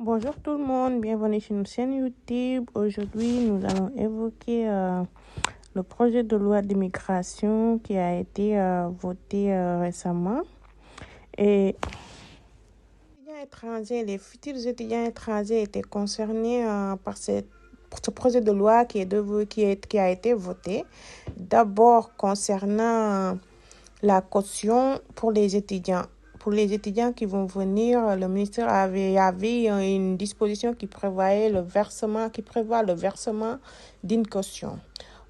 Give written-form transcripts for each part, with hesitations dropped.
Bonjour tout le monde, bienvenue sur notre chaîne YouTube. Aujourd'hui, nous allons évoquer le projet de loi d'immigration qui a été voté récemment. Et les futurs étudiants étrangers étaient concernés par ce projet de loi qui a été voté. D'abord, concernant la caution pour les étudiants. Pour les étudiants qui vont venir, le ministère avait une disposition qui prévoit le versement d'une caution.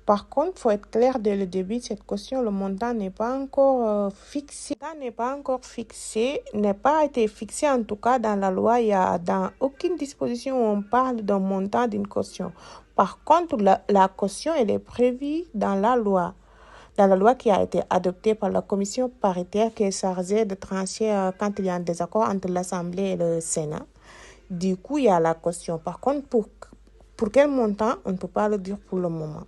Par contre, il faut être clair dès le début de cette caution, le montant n'est pas encore fixé. N'est pas été fixé en tout cas dans la loi. Il y a dans aucune disposition où on parle d'un montant d'une caution. Par contre, la caution, elle est prévue dans la loi. Dans la loi qui a été adoptée par la commission paritaire qui est chargée de trancher quand il y a un désaccord entre l'Assemblée et le Sénat. Du coup, il y a la caution. Par contre, pour quel montant, on ne peut pas le dire pour le moment.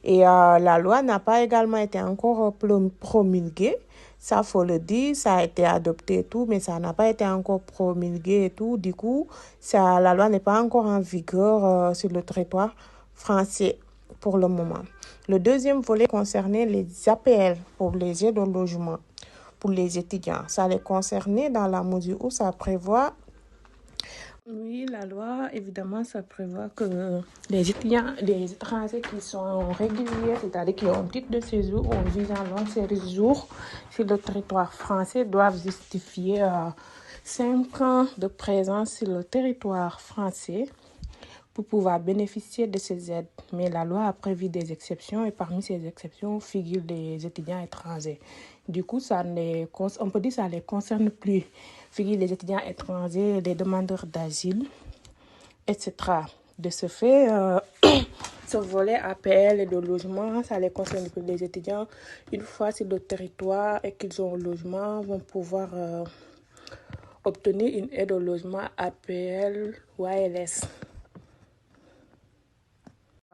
Et la loi n'a pas également été encore promulguée. Ça, faut le dire, ça a été adopté et tout, mais ça n'a pas été encore promulgué et tout. Du coup, la loi n'est pas encore en vigueur sur le territoire français pour le moment. Le deuxième volet concernait les APL pour les aides au logement pour les étudiants. Ça les concernait dans la mesure où ça prévoit. Oui, la loi, évidemment, ça prévoit que les étrangers qui sont réguliers, c'est-à-dire qui ont un titre de séjour ou un visa long séjour sur le territoire français, doivent justifier 5 ans de présence sur le territoire français pour pouvoir bénéficier de ces aides. Mais la loi a prévu des exceptions et parmi ces exceptions figurent les étudiants étrangers. Du coup, on peut dire que ça ne les concerne plus. Figurent les étudiants étrangers, les demandeurs d'asile, etc. De ce fait, ce volet APL et de logement, ça les concerne plus. Les étudiants, une fois sur le territoire et qu'ils ont un logement, vont pouvoir obtenir une aide au logement APL ou ALS.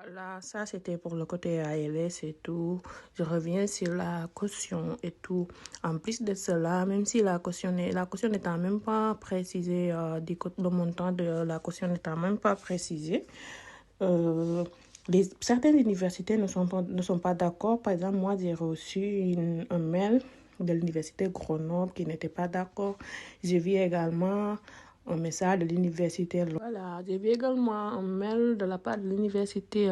Voilà, ça c'était pour le côté ALS et tout. Je reviens sur la caution et tout. En plus de cela, même si la caution n'étant même pas précisée, le montant de la caution n'étant même pas précisé, certaines universités ne sont pas d'accord. Par exemple, moi j'ai reçu un mail de l'université Grenoble qui n'était pas d'accord. J'ai vu également un message de l'université. Voilà, j'ai vu également un mail de la part de l'université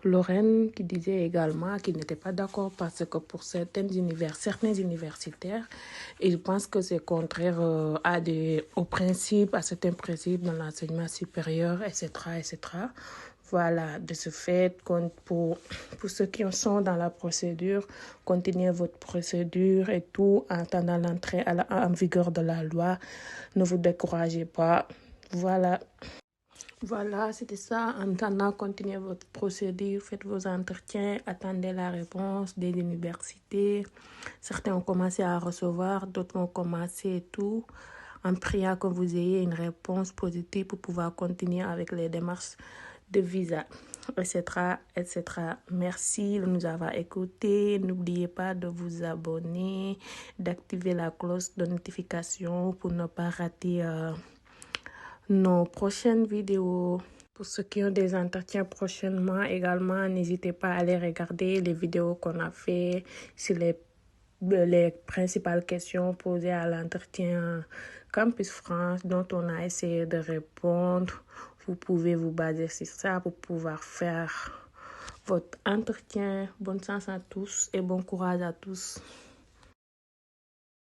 Lorraine qui disait également qu'ils n'étaient pas d'accord parce que pour certains universitaires, ils pensent que c'est contraire à certains principes dans l'enseignement supérieur, etc., etc. Voilà, de ce fait, pour ceux qui sont dans la procédure, continuez votre procédure et tout en attendant l'entrée en vigueur de la loi. Ne vous découragez pas. Voilà, c'était ça. En attendant, continuez votre procédure, faites vos entretiens, attendez la réponse des universités. Certains ont commencé à recevoir, d'autres ont commencé et tout, en priant que vous ayez une réponse positive pour pouvoir continuer avec les démarches de visa, etc., etc. Merci de nous avoir écoutés. N'oubliez pas de vous abonner, d'activer la cloche de notification pour ne pas rater nos prochaines vidéos. Pour ceux qui ont des entretiens prochainement également, n'hésitez pas à aller regarder les vidéos qu'on a fait sur les principales questions posées à l'entretien Campus France dont on a essayé de répondre. Vous pouvez vous baser sur ça pour pouvoir faire votre entretien. Bonne chance à tous et bon courage à tous.